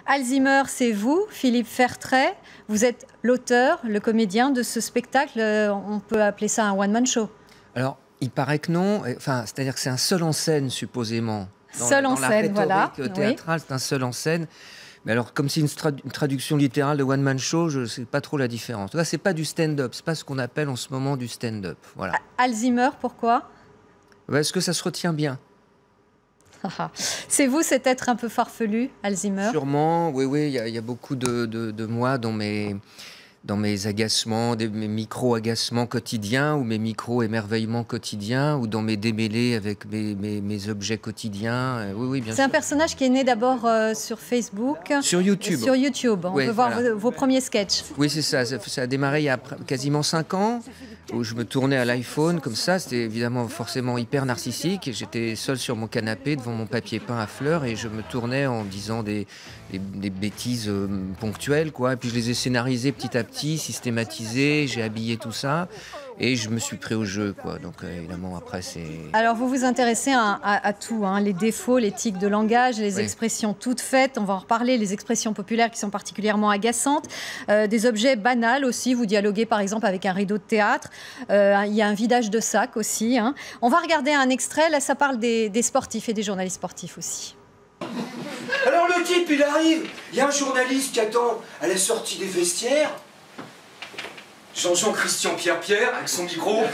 Alzheimer, c'est vous, Philippe Fertret. Vous êtes l'auteur, le comédien de ce spectacle. On peut appeler ça un one-man show. Alors, il paraît que non. Enfin, c'est-à-dire que c'est un seul en scène, supposément. Seul en scène, voilà. Dans la rhétorique théâtrale, c'est un seul en scène. Mais alors, comme c'est une traduction littérale de one-man show, je ne sais pas trop la différence. Là, c'est pas du stand-up. C'est pas ce qu'on appelle en ce moment du stand-up. Voilà. Alzheimer, pourquoi? Est-ce que ça se retient bien? C'est vous, cet être un peu farfelu, Alzheimer? Sûrement, oui, il y a beaucoup de moi dans mes agacements, mes micro-agacements quotidiens ou mes micro-émerveillements quotidiens ou dans mes démêlés avec mes objets quotidiens. Oui, bien sûr. C'est un personnage qui est né d'abord sur Facebook. Sur YouTube. Sur YouTube, on peut voir vos premiers sketchs. Oui, c'est ça. Ça a démarré il y a quasiment 5 ans, où je me tournais à l'iPhone comme ça. C'était évidemment forcément hyper narcissique. J'étais seul sur mon canapé devant mon papier peint à fleurs et je me tournais en disant des bêtises ponctuelles, quoi. Et puis je les ai scénarisées petit à petit, systématisées, j'ai habillé tout ça et je me suis pris au jeu, quoi. Donc évidemment après c'est... Alors vous vous intéressez à tout, hein, les défauts, les tics de langage, les expressions toutes faites, on va en reparler, les expressions populaires qui sont particulièrement agaçantes, des objets banals aussi, vous dialoguez par exemple avec un rideau de théâtre, il y a un vidage de sac aussi, hein. On va regarder un extrait, là ça parle des sportifs et des journalistes sportifs aussi. Alors le type, il arrive, il y a un journaliste qui attend à la sortie des vestiaires. Jean-Christian Pierre avec son micro.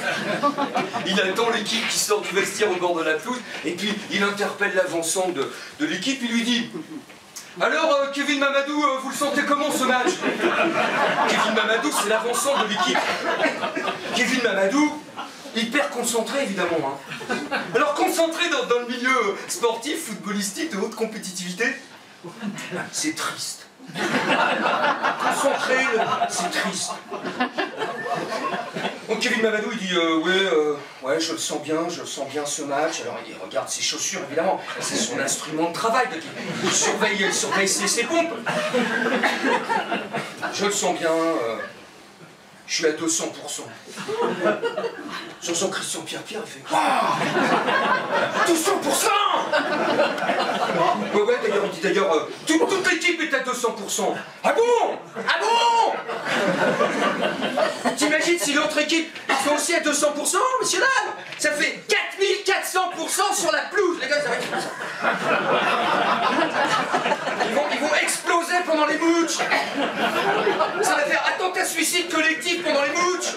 Il attend l'équipe qui sort du vestiaire au bord de la pelouse. Et puis il interpelle l'avant-centre de l'équipe. Il lui dit: alors Kevin Mamadou, vous le sentez comment ce match? Kevin Mamadou, c'est l'avant-centre de l'équipe. Kevin Mamadou, hyper concentré évidemment, hein. Alors concentré dans le milieu sportif, footballistique, de haute compétitivité, c'est triste. Concentré, c'est triste. Donc Kevin Mamadou il dit ouais, je le sens bien ce match. Alors il regarde ses chaussures évidemment, c'est son instrument de travail, donc il surveille ses pompes. Je le sens bien, je suis à 200%. Jean-Christian Pierre il fait: waouh, 200%. Ouais, d'ailleurs, il dit d'ailleurs, toute l'équipe est à 200%. Ah bon? Ah bon? T'imagines si l'autre équipe fait aussi à 200%, messieurs dames? Ça fait 4400% sur la pelouse. Les gars, ça va être ça. Ils vont exploser pendant les mooches. Ça va faire attentat suicide collectif pendant les mooches.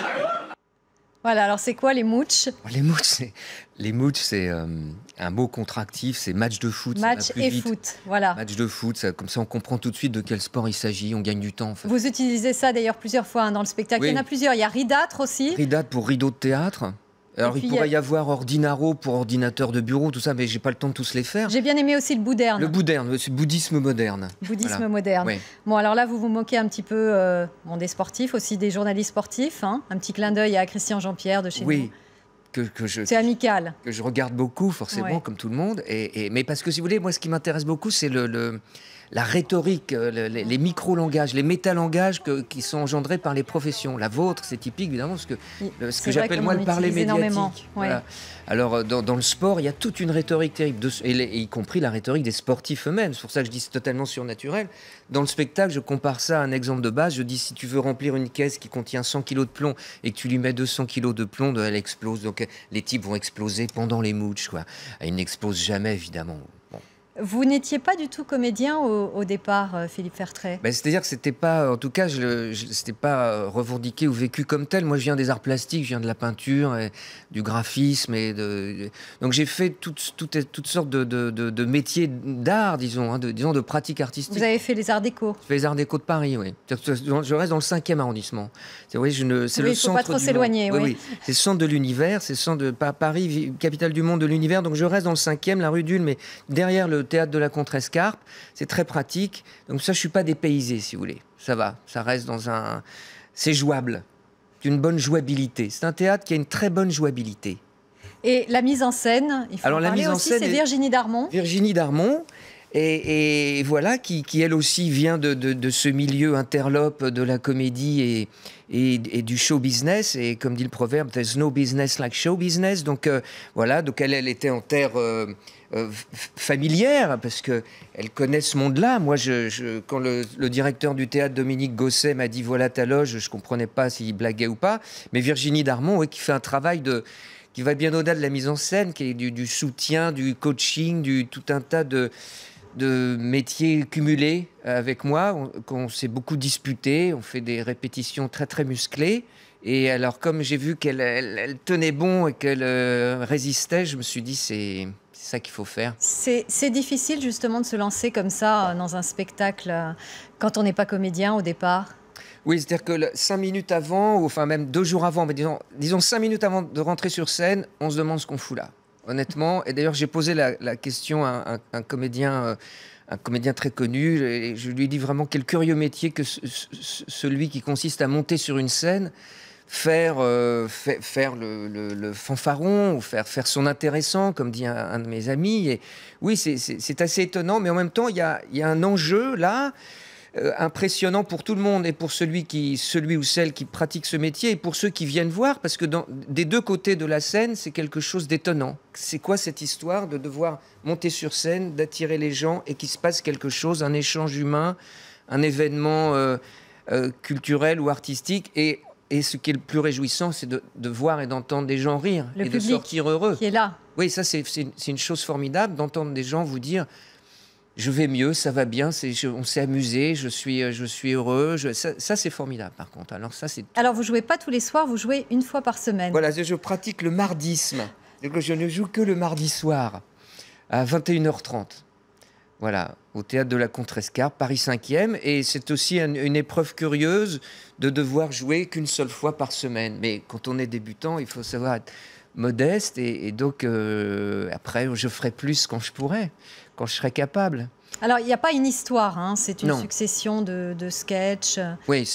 Voilà, alors c'est quoi les mooches? Les mooches, c'est un mot contractif, c'est match de foot. Match et foot, voilà. Match de foot, comme ça on comprend tout de suite de quel sport il s'agit, on gagne du temps en fait. Vous utilisez ça d'ailleurs plusieurs fois, hein, dans le spectacle. Oui. Il y en a plusieurs, il y a ridâtre aussi. Ridâtre pour rideau de théâtre. Alors il pourrait y avoir ordinaro pour ordinateur de bureau, tout ça, mais j'ai pas le temps de tous les faire. J'ai bien aimé aussi le bouderne. Le bouderne, c'est bouddhisme moderne. Bouddhisme moderne. Oui. Bon, alors là, vous vous moquez un petit peu des sportifs, aussi des journalistes sportifs. Hein. Un petit clin d'œil à Christian Jean-Pierre de chez nous. C'est amical. Que je regarde beaucoup, forcément, comme tout le monde. Mais parce que, si vous voulez, moi, ce qui m'intéresse beaucoup, c'est la rhétorique, les micro-langages, les métalangages qui sont engendrés par les professions. La vôtre, c'est typique, évidemment, ce que j'appelle, moi, le parler médiatique. Voilà. Alors, dans le sport, il y a toute une rhétorique terrible, y compris la rhétorique des sportifs eux-mêmes. C'est pour ça que je dis c'est totalement surnaturel. Dans le spectacle, je compare ça à un exemple de base. Je dis, si tu veux remplir une caisse qui contient 100 kg de plomb et que tu lui mets 200 kg de plomb, elle explose. Donc, les types vont exploser pendant les mooches, quoi. Ils n'explosent jamais, évidemment. Bon. Vous n'étiez pas du tout comédien au départ, Philippe Fertret? C'est-à-dire que c'était pas, en tout cas, c'était pas revendiqué ou vécu comme tel. Moi, je viens des arts plastiques, je viens de la peinture, et du graphisme, donc j'ai fait toutes sortes de métiers d'art, disons, de pratiques artistiques. Vous avez fait les arts déco? Je fais les arts déco de Paris, oui. Je reste dans le 5e arrondissement. C'est le centre. Il ne faut pas trop s'éloigner, oui. C'est le centre de l'univers, c'est le centre de Paris, capitale du monde de l'univers. Donc je reste dans le 5e, la rue d'Ulm, mais derrière le théâtre de la Contrescarpe, c'est très pratique. Donc ça, je suis pas dépaysé, si vous voulez. Ça va, ça reste c'est jouable, d'une bonne jouabilité. C'est un théâtre qui a une très bonne jouabilité. Et la mise en scène, il faut en parler aussi, c'est Virginie Darmon. Virginie Darmon, et voilà, qui elle aussi vient de ce milieu interlope de la comédie et du show business. Et comme dit le proverbe, there's no business like show business. Donc voilà, donc elle était en terre familière, parce qu'elle connaît ce monde-là. Moi, quand le directeur du théâtre, Dominique Gosset, m'a dit « voilà ta loge », je ne comprenais pas s'il blaguait ou pas. Mais Virginie Darmon, qui fait un travail qui va bien au-delà de la mise en scène, qui est du soutien, du coaching, tout un tas de métiers cumulés avec moi, qu'on s'est beaucoup disputé, on fait des répétitions très très musclées. Et alors, comme j'ai vu qu'elle tenait bon et qu'elle résistait, je me suis dit c'est ça qu'il faut faire. C'est difficile justement de se lancer comme ça dans un spectacle quand on n'est pas comédien au départ. Oui, c'est-à-dire que 5 minutes avant, ou enfin même 2 jours avant, mais disons 5 minutes avant de rentrer sur scène, on se demande ce qu'on fout là, honnêtement. Et d'ailleurs, j'ai posé la question à un comédien très connu, et je lui ai dit vraiment quel curieux métier que celui qui consiste à monter sur une scène, faire le fanfaron, ou faire son intéressant, comme dit un de mes amis. Et oui, c'est assez étonnant, mais en même temps, il y a un enjeu là, impressionnant pour tout le monde, et pour celui ou celle qui pratique ce métier, et pour ceux qui viennent voir, parce que des deux côtés de la scène, c'est quelque chose d'étonnant. C'est quoi cette histoire de devoir monter sur scène, d'attirer les gens, et qu'il se passe quelque chose, un échange humain, un événement culturel ou artistique, et ce qui est le plus réjouissant, c'est de voir et d'entendre des gens rire, et de sortir heureux. Qui est là. Oui, ça c'est une chose formidable, d'entendre des gens vous dire je vais mieux, ça va bien, on s'est amusé, je suis heureux. Ça c'est formidable par contre. Alors vous jouez pas tous les soirs, vous jouez une fois par semaine. Voilà, je pratique le mardisme. Donc je ne joue que le mardi soir à 21h30. Voilà, au théâtre de la Contrescarpe, Paris 5e. Et c'est aussi une épreuve curieuse de devoir jouer qu'une seule fois par semaine. Mais quand on est débutant, il faut savoir être modeste. Et donc, après, je ferai plus quand je pourrai, quand je serai capable. Alors, il n'y a pas une histoire, hein, c'est une succession de sketchs. Oui,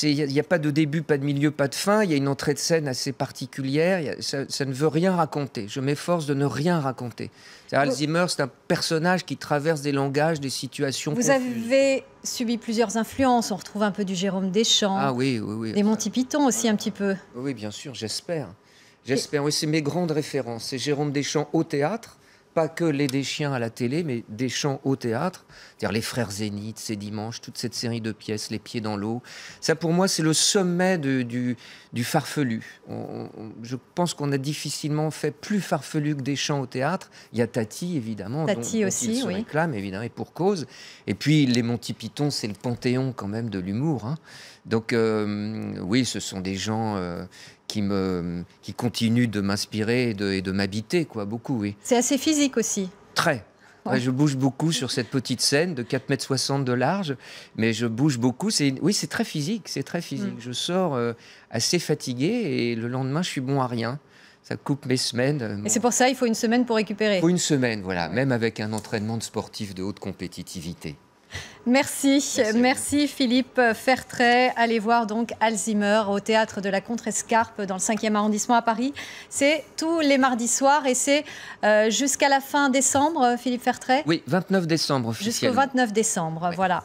il n'y a pas de début, pas de milieu, pas de fin. Il y a une entrée de scène assez particulière. Ça ne veut rien raconter. Je m'efforce de ne rien raconter. Alzheimer, c'est un personnage qui traverse des langages, des situations Vous avez subi plusieurs influences. On retrouve un peu du Jérôme Deschamps. Ah oui. Des Monty Python aussi un petit peu. Oui, bien sûr, j'espère. Oui, c'est mes grandes références. C'est Jérôme Deschamps au théâtre. Pas que Les Deschiens à la télé, mais Deschamps au théâtre. C'est-à-dire Les Frères Zénith, C'est Dimanche, toute cette série de pièces, Les Pieds dans l'eau. Ça, pour moi, c'est le sommet du farfelu. Je pense qu'on a difficilement fait plus farfelu que Deschamps au théâtre. Il y a Tati, évidemment. Tati aussi, il se réclame, évidemment, et pour cause. Et puis, les Monty Python, c'est le panthéon quand même de l'humour. Hein. Donc, oui, ce sont des gens... qui continue de m'inspirer et de m'habiter, quoi, beaucoup, oui. C'est assez physique aussi. Très. Ouais, je bouge beaucoup sur cette petite scène de 4,60 m de large, mais je bouge beaucoup. Oui, c'est très physique, Je sors assez fatigué et le lendemain, je suis bon à rien. Ça coupe mes semaines. Et c'est pour ça, il faut une semaine pour récupérer. Il faut une semaine, voilà, même avec un entraînement de sportif de haute compétitivité. Merci Philippe Fertret. Allez voir donc Alzheimer au théâtre de la Contrescarpe dans le 5e arrondissement à Paris. C'est tous les mardis soirs et c'est jusqu'à la fin décembre, Philippe Fertret. Oui, 29 décembre officiellement. Jusqu'au 29 décembre, voilà.